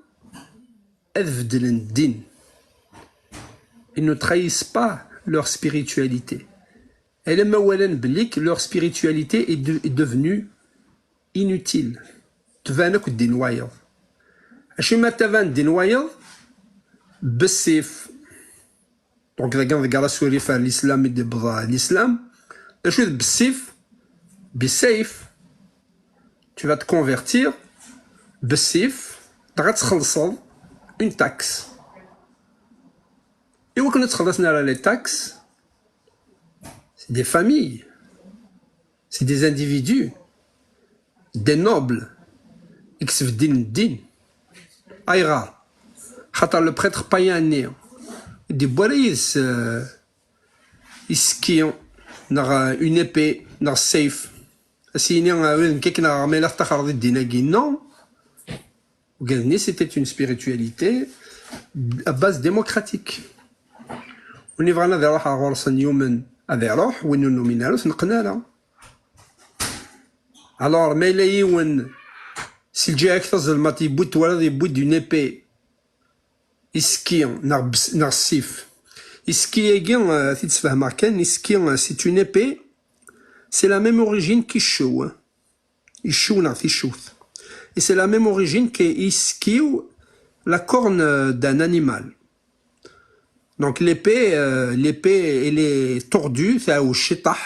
أذبدل الدين ils ne trahissent pas leur spiritualité. Et les Mawalen Blik, leur spiritualité est devenue inutile. Tvanak din wayad. Ashima tavan din wayad, bessif. Donc, la gamme de Galassouri faire l'islam et de Bra l'islam. La chose bessif, bessif. Tu vas te convertir, bessif, une taxe. Et où qu'on a les taxes, c'est des familles, c'est des individus, des nobles, qui din. Aïra, khatar le prêtre païen né, des boiris, iskion, n'a une épée, n'a safe. Si il y a un quelqu'un a ramené l'artachar de dinagui, non. C'était une spiritualité à base démocratique. On est vraiment vers la relation humaine avec l'autre, où nous nominons, c'est un alors, mais là, si j'ai accès à mati bout d'une épée, iskion, narsif, iskion, si tu fais marquer, iskion, c'est une épée, c'est la même origine qu'Ishou. Ishou, n'a fichouth. Et c'est la même origine qu'Iskiou, la corne d'un animal. Donc l'épée, elle est tordue, c'est au chitah,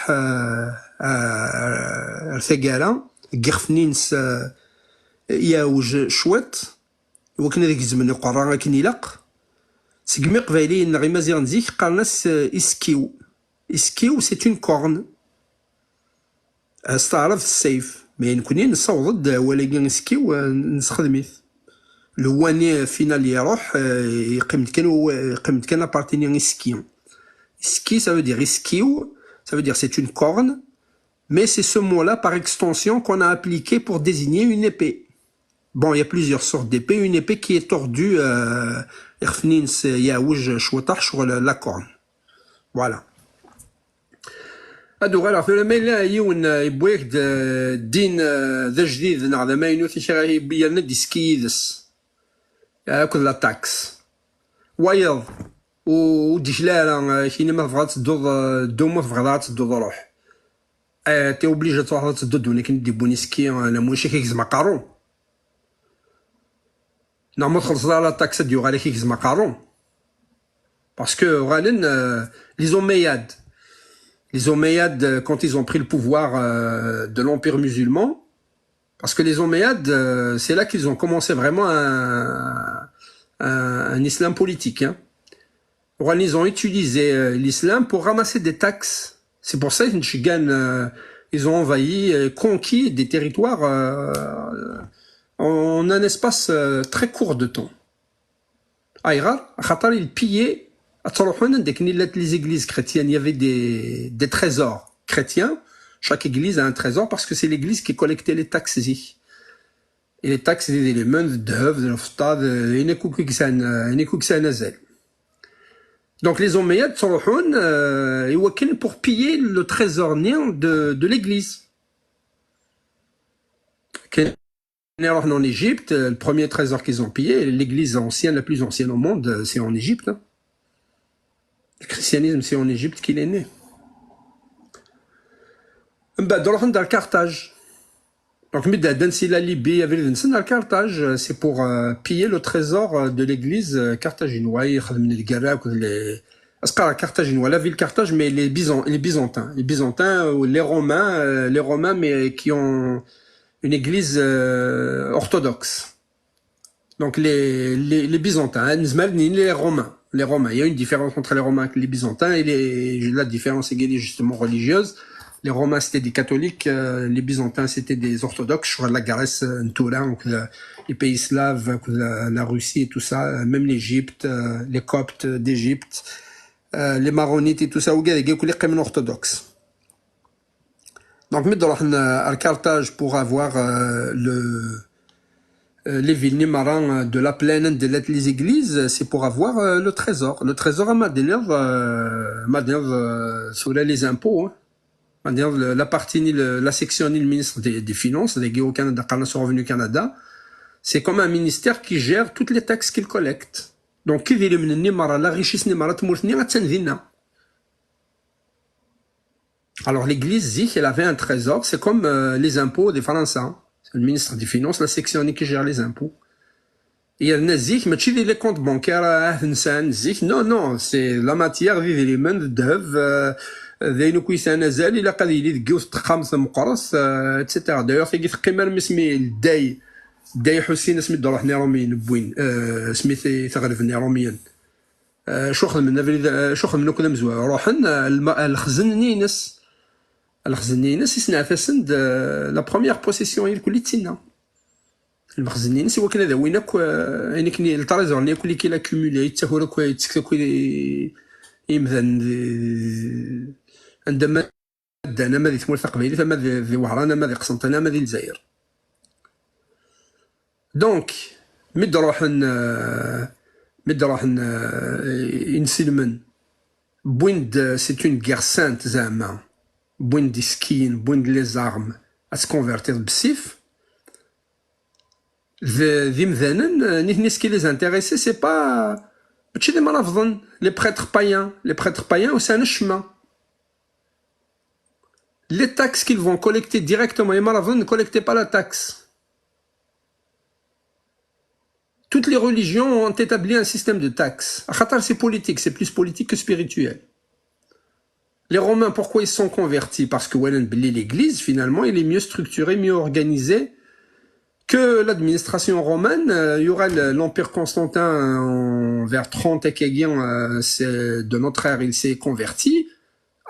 الثقالة قرفنينس ياوج شوات وكنا ذيك الزمن يقرا كاين يلاق سقمي قبايليين غير مزيان زيك قال ناس اسكيو سي اون كورن استعرض السيف ما نكوني نصوض ولكن اسكيو نستخدميت الواني فينا اللي يروح قيمت كان ابارتيني اسكيو اسكي ça veut dire اسكيو ça veut dire c'est une corne. Mais c'est ce mot-là, par extension, qu'on a appliqué pour désigner une épée. Bon, il y a plusieurs sortes d'épées. Une épée qui est tordue, la corne. Voilà. Alors, في الميلا يون يبويك دين ذا جديد نعم ما ينوثي شي بيانا ديسكيدس ياكل لا تاكس وايض ودجلاله شي ما بغات دوما بغات تدوض روح t'es obligé de faire ça de donner des boniski la moitié qui macaron non moi خلص la taxe du rale qui macaron parce que les Omeyyades quand ils ont pris le pouvoir de l'empire musulman parce que les Omeyyades c'est là qu'ils ont commencé vraiment un islam politique hein. Ils ont utilisé l'islam pour ramasser des taxes. C'est pour ça qu'ils ont envahi, conquis des territoires en un espace très court de temps. Aïra, Khatar, ils pillaient, les églises chrétiennes, il y avait des trésors chrétiens. Chaque église a un trésor parce que c'est l'église qui collectait les taxes. Et les taxes, c'est des éléments d'œuvre, de l'ofstad, donc les Omeyyades pour piller le trésor de l'église. En Égypte, le premier trésor qu'ils ont pillé, l'église ancienne, la plus ancienne au monde, c'est en Égypte. Hein. Le christianisme, c'est en Égypte qu'il est né. Dans Carthage. Donc, la Libye, dans Carthage, c'est pour piller le trésor de l'église carthaginoise. Parce que Carthaginois, la ville Carthage, mais les Byzantins, les Romains, mais qui ont une église orthodoxe. Donc, les Byzantins, les Romains. les Romains. Il y a une différence entre les Romains et les Byzantins, et la différence est justement religieuse. Les Romains, c'était des catholiques, les Byzantins, c'était des orthodoxes. Je crois la Grèce, Touran, les pays slaves, la Russie et tout ça, même l'Égypte, les Coptes d'Égypte, les Maronites et tout ça, il y a des orthodoxes. Donc, à Carthage pour avoir les villes marins de la plaine de les églises, c'est pour avoir le trésor. Le trésor à Madeleine, sur les impôts. Hein. La partie, la section, le ministre des Finances, des au Canada, sur Revenu Canada, c'est comme un ministère qui gère toutes les taxes qu'il collecte. Donc, qui veut la richesse alors, l'église dit qu'elle avait un trésor, c'est comme les impôts des Français. C'est le ministre des Finances, la section qui gère les impôts. Et il y a les comptes bancaires, non, non, c'est la matière, vive les mains d'œuvre, ذين كويس انا زال الى قال لي دقيوس خمسه مقرص اتسيتيرا دايوغ في قيمه مسمي داي حسين سميت روح نيروميين بوين سميتي ثغرف نيروميين شو خدمنا كنا مزوا روحن الخزن نينس يسنع فاسند لا بروميير بوسيسيون الكل تسنا المخزن نينس هو كنا ذوينك يعني كني التريزور اللي كل كي لا كومولي تاكو كوي تسكو يمثل عندما دانا ما ذي ثمول تقبيلي فما ذي وهرانا ما ذي قسنطينة ما ذي الجزائر دونك مد روحن ينسلمن بويند سي اون غير سانت زعما بويند دي سكين بويند لي زارم اسكونفيرتير بالسيف ذي مذانن نيس كي لي زانتيريسي سي با ماشي ديما رافضن لي بريتر بايان وسان الشما les taxes qu'ils vont collecter directement, les maravons ne collectaient pas la taxe. Toutes les religions ont établi un système de taxes. Khatar, c'est politique, c'est plus politique que spirituel. Les Romains, pourquoi ils sont convertis? Parce que l'église, finalement, elle est mieux structurée, mieux organisée que l'administration romaine. Il y aura l'Empire Constantin vers 30 et quelques de notre ère, il s'est converti.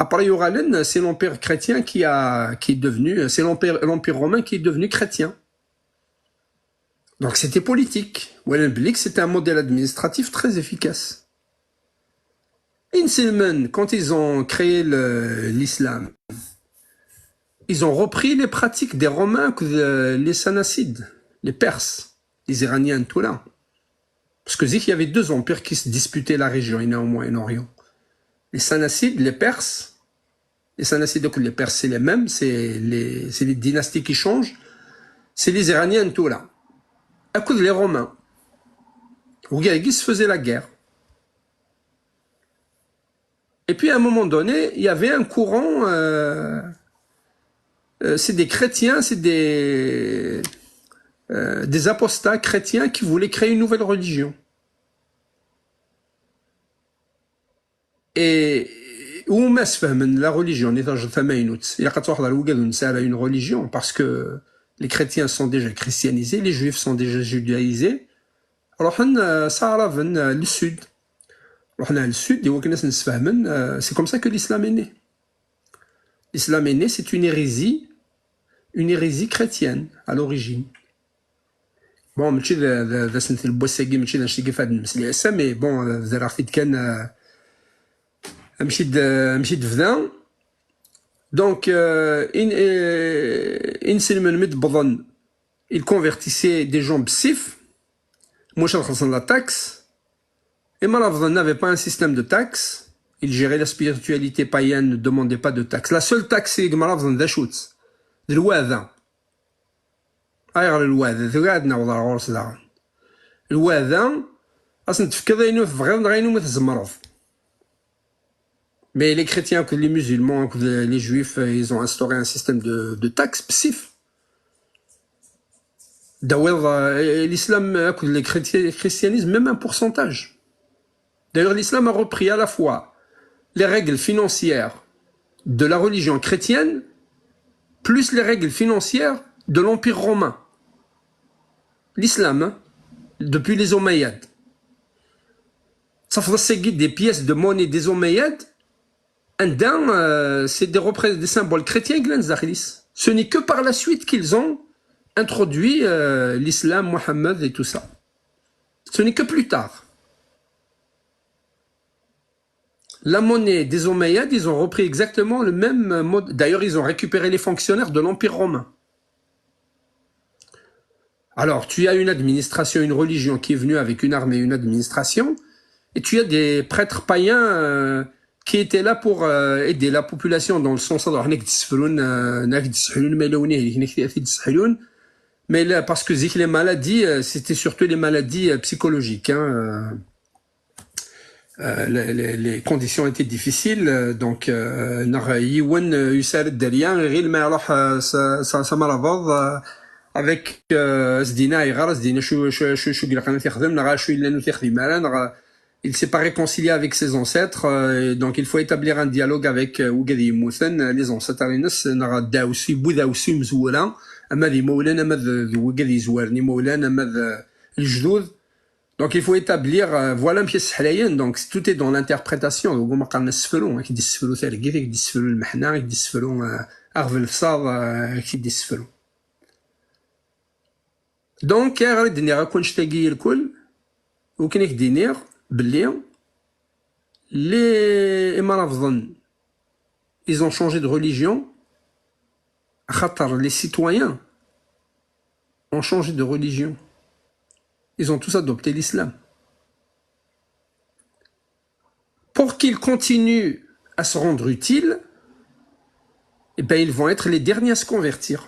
Après Yoralen, c'est l'empire chrétien qui est devenu, c'est l'empire romain qui est devenu chrétien. Donc c'était politique. Wellenblick, c'était un modèle administratif très efficace. Inselman, quand ils ont créé l'islam, ils ont repris les pratiques des Romains, les Sanacides, les Perses, les Iraniens, tout là. Parce que il y avait deux empires qui se disputaient la région, au Moyen-Orient. Les Sanacides, les Perses, les Sanacides, les Perses, c'est les mêmes, c'est les dynasties qui changent, c'est les Iraniens, tout là. À cause des Romains, qui se faisaient la guerre. Et puis à un moment donné, il y avait un courant, c'est des chrétiens, c'est des apostats chrétiens qui voulaient créer une nouvelle religion. Et où la religion, il y a une religion parce que les chrétiens sont déjà christianisés, les juifs sont déjà judaïsés. Alors, ça arrive le sud. Le sud, c'est comme ça que l'islam est né. L'islam est né, c'est une hérésie chrétienne à l'origine. Bon, mais bon, donc, il convertissait des gens bsif, la taxe, et Malavdan n'avait pas un système de taxe, il gérait la spiritualité païenne, ne demandait pas de taxe. La seule taxe, c'est Malavdan d'Achutz, de l'ouada. Aïe, l'ouada, l'ouada, mais les chrétiens, les musulmans, les juifs, ils ont instauré un système de taxes psif. L'islam, le christianisme, même un pourcentage. D'ailleurs, l'islam a repris à la fois les règles financières de la religion chrétienne, plus les règles financières de l'Empire romain. L'islam, depuis les Omeyyades. Ça faisait des pièces de monnaie des Omeyyades. C'est des symboles chrétiens. Ce n'est que par la suite qu'ils ont introduit l'islam, Mohammed et tout ça. Ce n'est que plus tard. La monnaie des Omeyyades, ils ont repris exactement le même mode. D'ailleurs, ils ont récupéré les fonctionnaires de l'Empire romain. Alors, tu as une administration, une religion qui est venue avec une armée, une administration, et tu as des prêtres païens qui étaient là pour aider la population dans le sens mais là, parce que les maladies, c'était surtout les maladies psychologiques. Les conditions étaient difficiles, donc avec il s'est pas réconcilié avec ses ancêtres, donc il faut établir un dialogue avec les ancêtres. Donc il faut établir, voilà un pièce حاليا, donc tout est dans l'interprétation. هما قالنا السفلون كيدي السفلو ثاركي كيدي السفلو المحنا كيدي السفلو اغفل الفصاد كيدي السفلو. دونك غادي الدنيا غنكون شتاقي الكل وكاين دينير باللي لي مرافضن ils ont changé de religion خاطر les citoyens ont changé de religion. Ils ont tous adopté l'islam. Pour qu'ils continuent à se rendre utiles, eh ben, ils vont être les derniers à se convertir.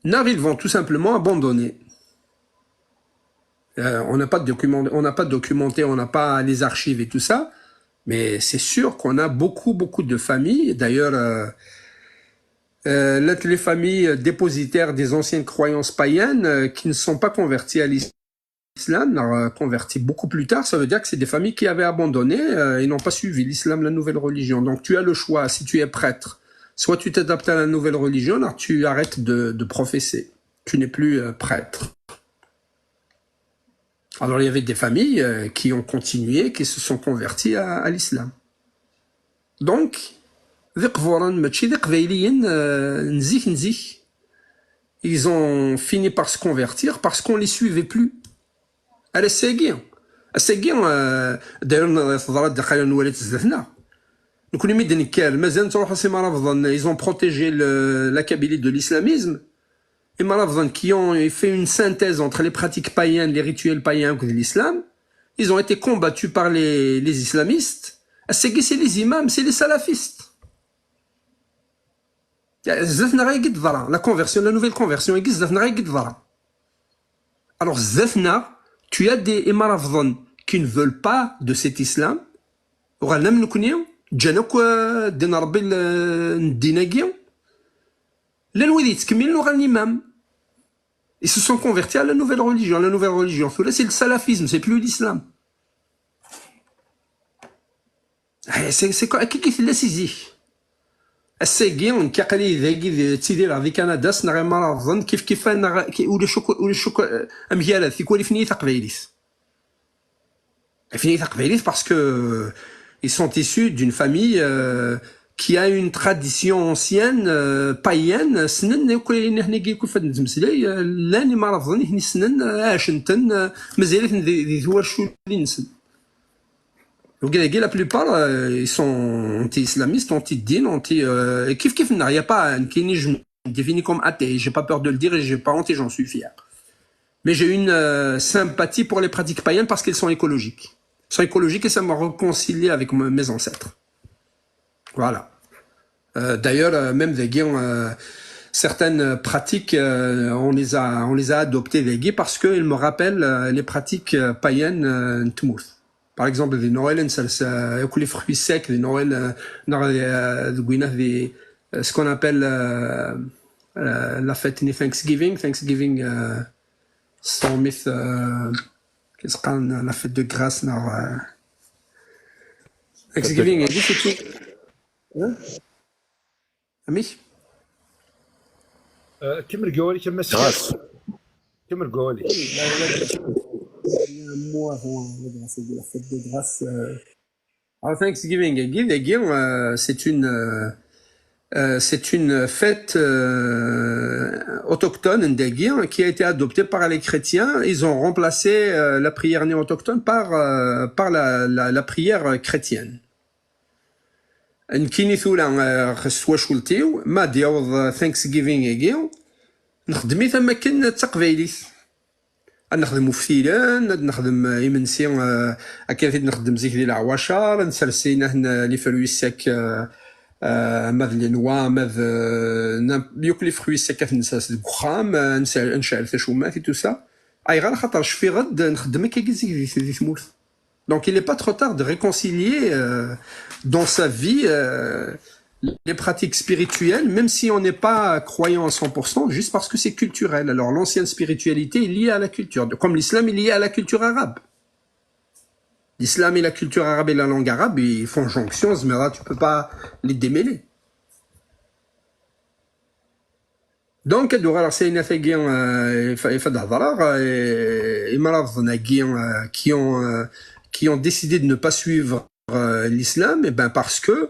Nar, ils vont tout simplement abandonner. On n'a pas documenté, on n'a pas les archives et tout ça, mais c'est sûr qu'on a beaucoup de familles. D'ailleurs, les familles dépositaires des anciennes croyances païennes qui ne sont pas converties à l'islam, converties beaucoup plus tard, ça veut dire que c'est des familles qui avaient abandonné et n'ont pas suivi l'islam, la nouvelle religion. Donc tu as le choix, si tu es prêtre, soit tu t'adaptes à la nouvelle religion, alors tu arrêtes de professer, tu n'es plus prêtre. Alors il y avait des familles qui ont continué, qui se sont converties à l'islam. Donc, ils ont fini par se convertir parce qu'on les suivait plus. D'ailleurs, ils ont protégé la Kabylie de l'islamisme. Et Malavdan qui ont fait une synthèse entre les pratiques païennes, les rituels païens et l'islam, ils ont été combattus par les islamistes. C'est les imams, c'est les salafistes. La conversion, la nouvelle conversion, alors Zafna, tu as des Malavdan qui ne veulent pas de cet islam. Ils se sont convertis à la nouvelle religion. La nouvelle religion, c'est le salafisme, c'est plus l'islam. C'est quoi qui fait la saisie? الساقين كيقلي ذاكي تيدير هذيك انا داس نغي مرضن كيف ولا شوك اميالا ثيكولي فني تقبيليس فني تقبيليس parce que ils sont issus d'une famille qui a une tradition ancienne païenne سنن كاين هنا كيكون فهاد المسلاي لاني مرضن هني سنن عاشنتن مازالت ذي ثوار شو اللي نسن. La plupart, ils sont anti-islamistes, anti-din, Kif, il n'y a pas un qui je me définis comme athée. J'ai pas peur de le dire et j'ai pas honte et j'en suis fier. Mais j'ai une sympathie pour les pratiques païennes parce qu'elles sont écologiques. Elles sont écologiques et ça m'a réconcilié avec mes ancêtres. Voilà. D'ailleurs, même des gays, certaines pratiques, on les a adoptées des gays parce qu'ils me rappellent les pratiques païennes Tmouth. Par exemple, des Noël, les fruits secs, des Noël, ce qu'on appelle la fête de Thanksgiving, Stormith, qu'est-ce qu'on la fête de grâce, Thanksgiving, c'est tout. Ami? كمل قولي كما سمعت. كمل قولي. Un mois avant la fête de grâce. Alors, Thanksgiving, c'est une fête autochtone qui a été adoptée par les chrétiens. Ils ont remplacé la prière néo-autochtone par la prière chrétienne. نكينيثولا خص واشولتيو ما ديال ثانكسغيفينغ هيكي نخدمي ثما كان تقبايليت نخدمو في ثيلان نخدم يمنسي اكيد نخدم زيك ديال العواشر نسرسينا هنا لي فروي ساك ماذ لي نوا ماذ يوكلي فروي ساك نساس البخام نشعل ثشومات تو سا اي غير خاطر شفي غد نخدم كي زيك دي ثمورث. Donc il n'est pas trop tard de réconcilier dans sa vie les pratiques spirituelles, même si on n'est pas croyant à 100%, juste parce que c'est culturel. Alors l'ancienne spiritualité est liée à la culture, comme l'islam est lié à la culture arabe. L'islam et la culture arabe et la langue arabe, ils font jonction, mais là tu peux pas les démêler. Donc, qui ont décidé de ne pas suivre l'islam, et ben parce que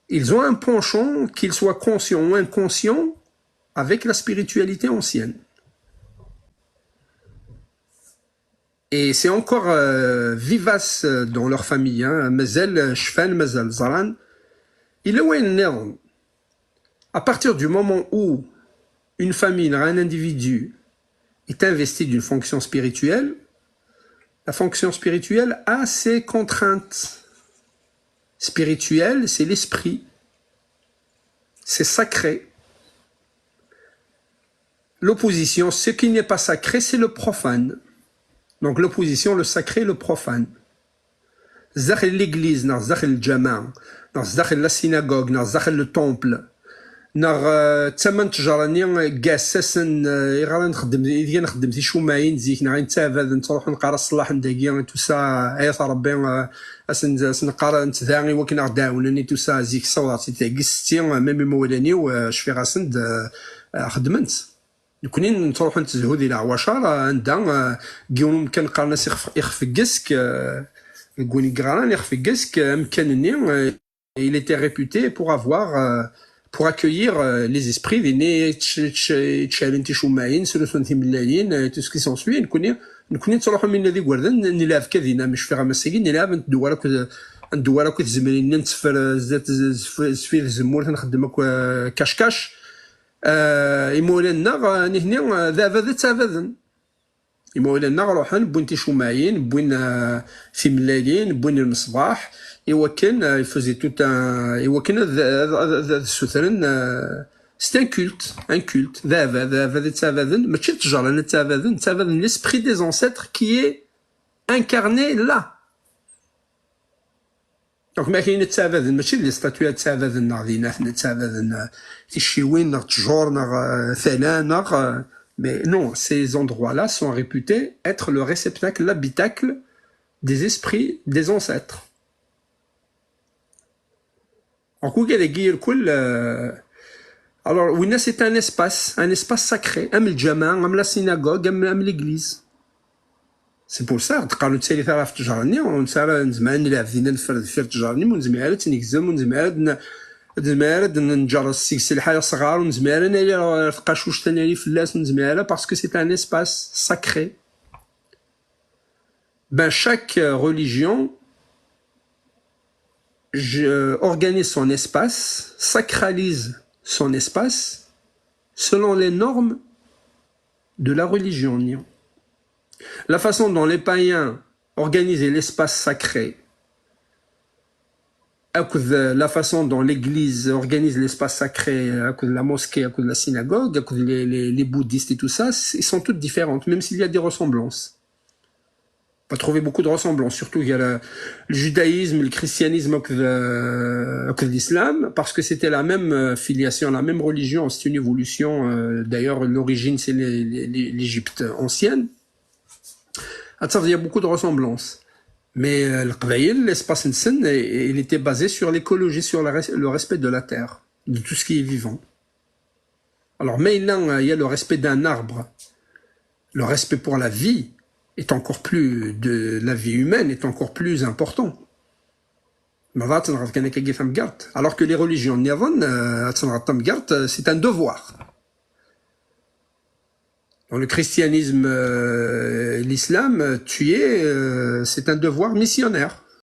ils ont un penchant, qu'ils soient conscients ou inconscients, avec la spiritualité ancienne. Et c'est encore vivace dans leur famille. Mazel Shfan, Mazel Zaran. Il est à partir du moment où une famille, un individu est investi d'une fonction spirituelle, la fonction spirituelle a ses contraintes. Spirituelle, c'est l'esprit. C'est sacré. L'opposition, ce qui n'est pas sacré, c'est le profane. Donc l'opposition, le sacré, le profane. Zakhel l'église, dans Zakhel le jama, dans Zakhel la synagogue, dans Zakhel le temple, نار تمن تجراني قاسسن يغال نخدم ديالي نخدم في شوماين زيك نغي نتابع نروح نقرا الصلاح نداكي توسا عيط ربي نقرا نتذاغي وكنا داونني توسا زيك صوتي تاع ستي ميم مولاني وشفي غاسند خدمت كونين نروح نتزهو ديال عواشر عندها كيونو كنقرا ناس يخف كسك كوني غران يخف كسك مكانني il était réputé pour accueillir les esprits des nés tchalenti shumaïn solutionti millayin tout ce qui s'ensuit نكوني تروحوا من الذي قردن نلعب كذينا مش في غمساكين نلعب ندوار كنت زمرين نتفر زات في الزمور نخدمك كاش يمولنا نهني ذا تافذن يمولنا روحن بوين شوماين بوين في ملايين بوين المصباح يوكن يفوزي توت يوكن السوثرن c'est un culte l'esprit des ancêtres qui est incarné là. Donc ما كاين التعبذن ماشي لي ستاتويات التعبذن ناغدينا حنا التعبذن الشيوين ناغ تجور ناغ ثلا ناغ mais non, ces endroits-là sont réputés être le réceptacle, l'habitacle des esprits des ancêtres. En coup, alors, oui, c'est un espace sacré, comme le jama, comme la synagogue, comme l'église. C'est pour ça, quand on sait les faire la jarni, on sait la zman la vina faire jarni, on zmeret نكزم on زمارة نجر السلسلة الحياة صغار ونزمارة نالي القاشوش تنالي فلاس ونزمارة parce que c'est un espace sacré. Ben chaque religion organise son espace, sacralise son espace selon les normes de la religion. La façon dont les païens organisaient l'espace sacré, la façon dont l'église organise l'espace sacré, la mosquée, la synagogue, les bouddhistes et tout ça, ils sont toutes différentes, même s'il y a des ressemblances. On va trouver beaucoup de ressemblances, surtout il y a le judaïsme, le christianisme, l'islam, parce que c'était la même filiation, la même religion, c'est une évolution. D'ailleurs, l'origine, c'est l'Égypte ancienne. Il y a beaucoup de ressemblances. Mais le Qbaïl, l'espace Nsen, il était basé sur l'écologie, sur le respect de la terre, de tout ce qui est vivant. Alors, mais il y a le respect d'un arbre, le respect pour la vie est encore plus, de la vie humaine est encore plus important. Alors que les religions, c'est un devoir. Dans le christianisme, l'islam, c'est un devoir missionnaire.